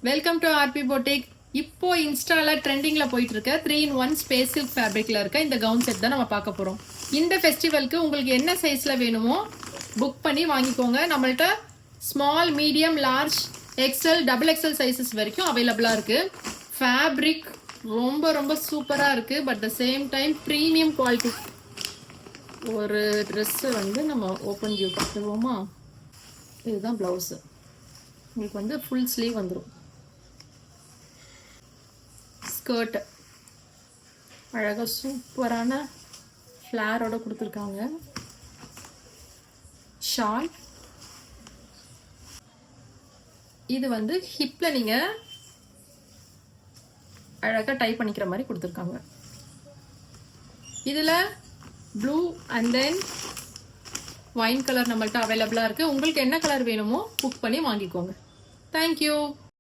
Welcome to RB boutique. இப்போ இன்ஸ்டால ட்ரெண்டிங்ல போயிட்டு இருக்க 3-in-1 ஸ்பேஸ் சில்க் ஃபேப்ரிக்ல இருக்க இந்த கவுன் செட் தான் நம்ம பார்க்க போறோம். இந்த ஃபெஸ்டிவலுக்கு உங்களுக்கு என்ன சைஸ்ல வேணுமோ புக் பண்ணி வாங்கிக்கோங்க. நம்மள்ட்ட small, medium, large, XL, double XL sizes வரைக்கும் அவைலபிளா இருக்கு. ஃபேப்ரிக் ரொம்ப ரொம்ப சூப்பரா இருக்கு. But the same time premium quality. ஒரு ட்ரெஸ்ஸை வந்து நம்ம ஓப்பன் வியூ பார்த்துருவோமா? இதுதான் ப்ளவுஸு. உங்களுக்கு வந்து ஃபுல் ஸ்லீவ் வந்துடும். ஸ்கர்ட் அழகாக சூப்பரான ஃப்ளாரோட கொடுத்துருக்காங்க. ஷால் இது வந்து ஹிப்ல நீங்க அழகாக டை பண்ணிக்கிற மாதிரி கொடுத்துருக்காங்க. இதில் blue and then wine colour நம்மள்ட்ட அவைலபிளாக இருக்குது. உங்களுக்கு என்ன கலர் வேணுமோ புக் பண்ணி வாங்கிக்கோங்க. தேங்க்யூ.